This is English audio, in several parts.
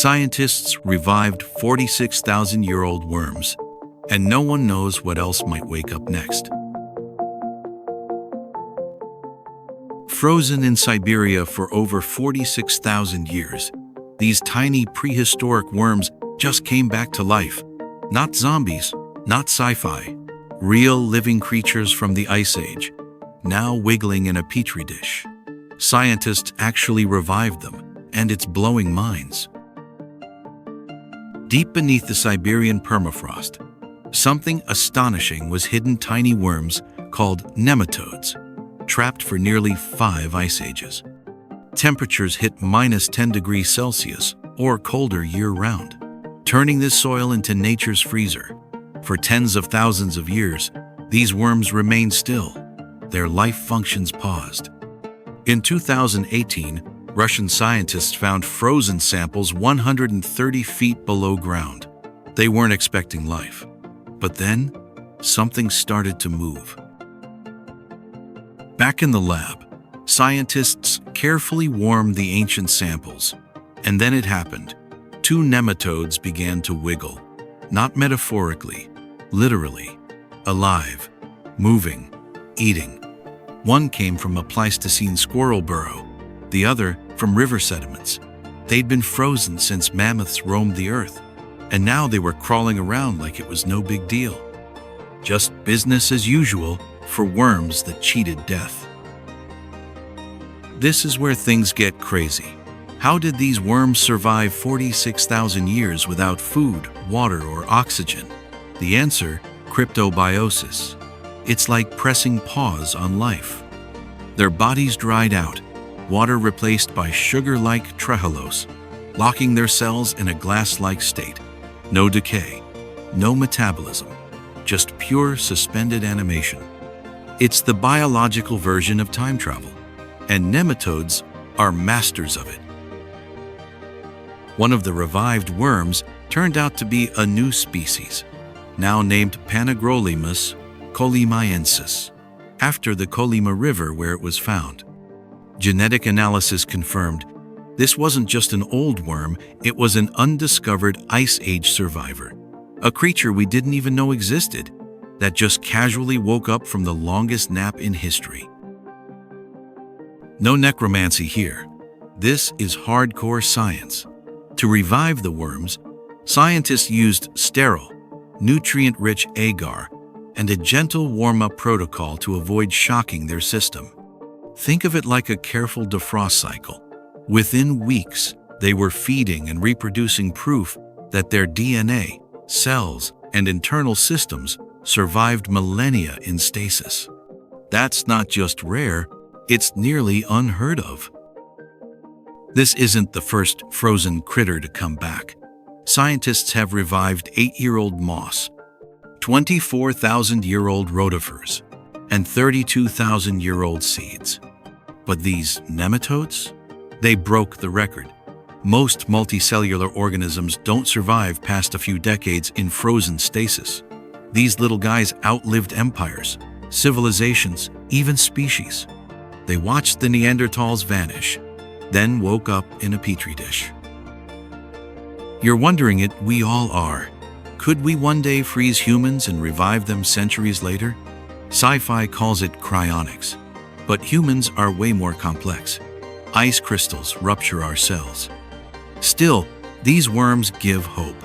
Scientists revived 46,000-year-old worms, and no one knows what else might wake up next. Frozen in Siberia for over 46,000 years, these tiny prehistoric worms just came back to life. Not zombies, not sci-fi. Real living creatures from the Ice Age, now wiggling in a petri dish. Scientists actually revived them, and it's blowing minds. Deep beneath the Siberian permafrost, something astonishing was hidden: tiny worms called nematodes, trapped for nearly 5 ice ages. Temperatures hit -10 degrees Celsius or colder year-round, turning this soil into nature's freezer. For tens of thousands of years, these worms remained still, their life functions paused. In 2018, Russian scientists found frozen samples 130 feet below ground. They weren't expecting life. But then, something started to move. Back in the lab, scientists carefully warmed the ancient samples, and then it happened. 2 nematodes began to wiggle, not metaphorically, literally, alive, moving, eating. One came from a Pleistocene squirrel burrow, the other from river sediments. They'd been frozen since mammoths roamed the earth, and now they were crawling around like it was no big deal. Just business as usual for worms that cheated death. This is where things get crazy. How did these worms survive 46,000 years without food, water, or oxygen? The answer: cryptobiosis. It's like pressing pause on life. Their bodies dried out, water replaced by sugar-like trehalose, locking their cells in a glass-like state. No decay, no metabolism, just pure suspended animation. It's the biological version of time travel, and nematodes are masters of it. One of the revived worms turned out to be a new species, now named Panagrolemus kolymaiensis, after the Kolyma River where it was found. Genetic analysis confirmed this wasn't just an old worm, it was an undiscovered Ice Age survivor, a creature we didn't even know existed, that just casually woke up from the longest nap in history. No necromancy here. This is hardcore science. To revive the worms, scientists used sterile, nutrient-rich agar and a gentle warm-up protocol to avoid shocking their system. Think of it like a careful defrost cycle. Within weeks, they were feeding and reproducing proof that their DNA, cells, and internal systems survived millennia in stasis. That's not just rare, it's nearly unheard of. This isn't the first frozen critter to come back. Scientists have revived 8-year-old moss, 24,000-year-old rotifers, and 32,000-year-old seeds. But these nematodes? They broke the record. Most multicellular organisms don't survive past a few decades in frozen stasis. These little guys outlived empires, civilizations, even species. They watched the Neanderthals vanish, then woke up in a petri dish. You're wondering it, we all are. Could we one day freeze humans and revive them centuries later? Sci-fi calls it cryonics, but humans are way more complex. Ice crystals rupture our cells. Still, these worms give hope.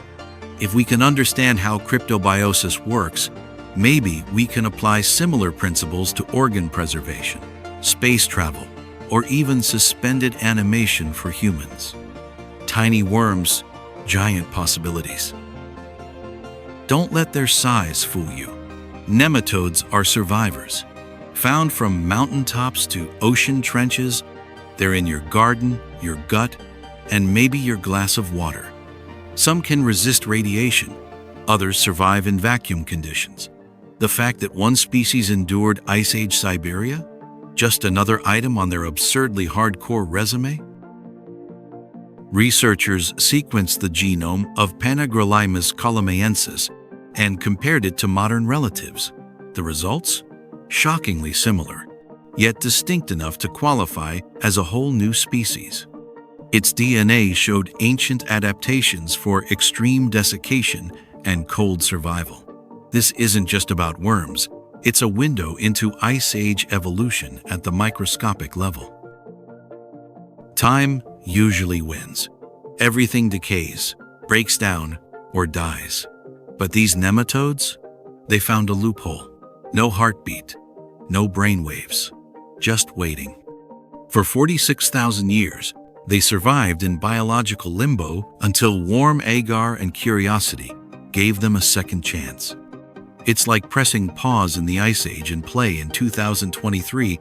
If we can understand how cryptobiosis works, maybe we can apply similar principles to organ preservation, space travel, or even suspended animation for humans. Tiny worms, giant possibilities. Don't let their size fool you. Nematodes are survivors. Found from mountaintops to ocean trenches, they're in your garden, your gut, and maybe your glass of water. Some can resist radiation, others survive in vacuum conditions. The fact that one species endured Ice Age Siberia? Just another item on their absurdly hardcore resume? Researchers sequenced the genome of Panagrolemus kolymaiensis and compared it to modern relatives. The results? Shockingly similar, yet distinct enough to qualify as a whole new species. Its DNA showed ancient adaptations for extreme desiccation and cold survival. This isn't just about worms, it's a window into Ice Age evolution at the microscopic level. Time usually wins. Everything decays, breaks down, or dies. But these nematodes? They found a loophole. No heartbeat, no brainwaves, just waiting. For 46,000 years, they survived in biological limbo until warm agar and curiosity gave them a second chance. It's like pressing pause in the Ice Age and play in 2023.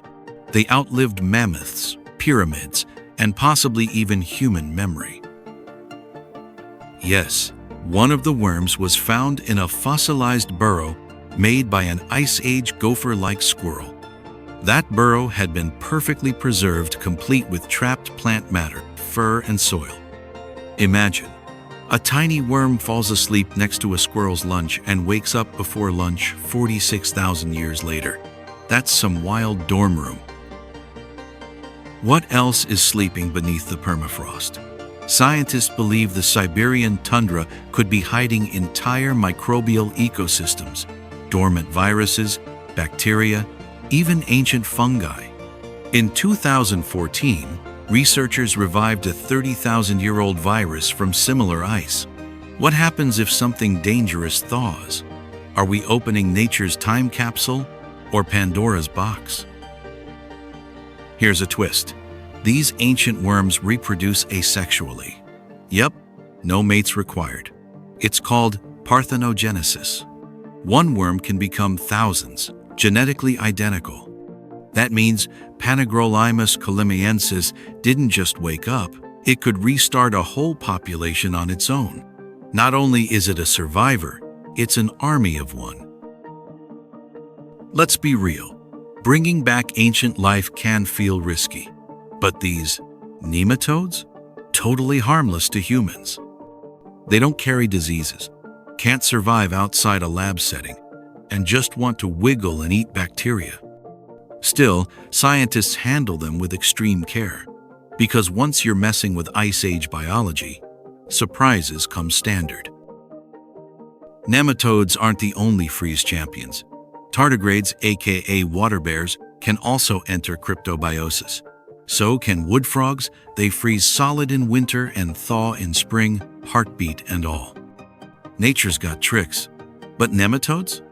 They outlived mammoths, pyramids, and possibly even human memory. Yes, one of the worms was found in a fossilized burrow made by an Ice Age gopher-like squirrel. That burrow had been perfectly preserved, complete with trapped plant matter, fur, and soil. Imagine, a tiny worm falls asleep next to a squirrel's lunch and wakes up before lunch 46,000 years later. That's some wild dorm room. What else is sleeping beneath the permafrost? Scientists believe the Siberian tundra could be hiding entire microbial ecosystems, dormant viruses, bacteria, even ancient fungi. In 2014, researchers revived a 30,000-year-old virus from similar ice. What happens if something dangerous thaws? Are we opening nature's time capsule or Pandora's box? Here's a twist. These ancient worms reproduce asexually. Yep, no mates required. It's called parthenogenesis. One worm can become thousands, genetically identical. That means Panagrolimus colimiensis didn't just wake up, it could restart a whole population on its own. Not only is it a survivor, it's an army of one. Let's be real. Bringing back ancient life can feel risky. But these nematodes? Totally harmless to humans. They don't carry diseases, can't survive outside a lab setting, and just want to wiggle and eat bacteria. Still, scientists handle them with extreme care, because once you're messing with Ice Age biology, surprises come standard. Nematodes aren't the only freeze champions. Tardigrades, aka water bears, can also enter cryptobiosis. So can wood frogs. They freeze solid in winter and thaw in spring, heartbeat and all. Nature's got tricks. But nematodes?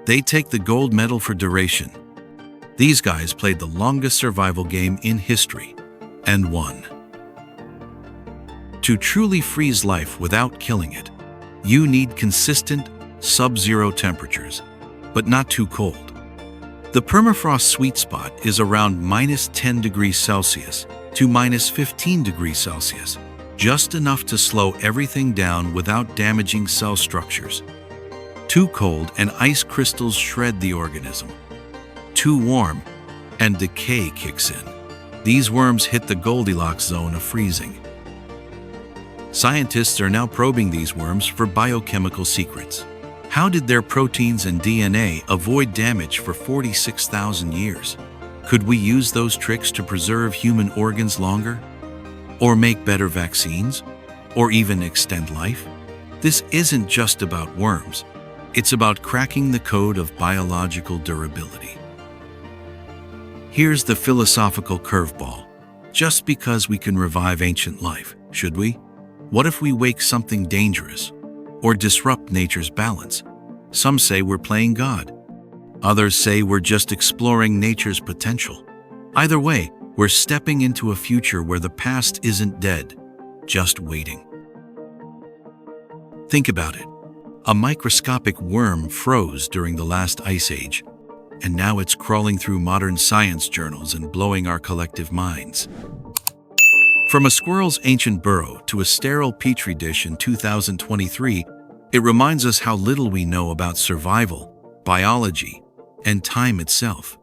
They take the gold medal for duration. These guys played the longest survival game in history and won. To truly freeze life without killing it, you need consistent, sub-zero temperatures, but not too cold. The permafrost sweet spot is around -10 degrees Celsius to -15 degrees Celsius, just enough to slow everything down without damaging cell structures. Too cold and ice crystals shred the organism. Too warm and decay kicks in. These worms hit the Goldilocks zone of freezing. Scientists are now probing these worms for biochemical secrets. How did their proteins and DNA avoid damage for 46,000 years? Could we use those tricks to preserve human organs longer? Or make better vaccines? Or even extend life? This isn't just about worms. It's about cracking the code of biological durability. Here's the philosophical curveball. Just because we can revive ancient life, should we? What if we wake something dangerous or disrupt nature's balance? Some say we're playing God. Others say we're just exploring nature's potential. Either way, we're stepping into a future where the past isn't dead, just waiting. Think about it. A microscopic worm froze during the last ice age, and now it's crawling through modern science journals and blowing our collective minds. From a squirrel's ancient burrow to a sterile petri dish in 2023, it reminds us how little we know about survival, biology, and time itself.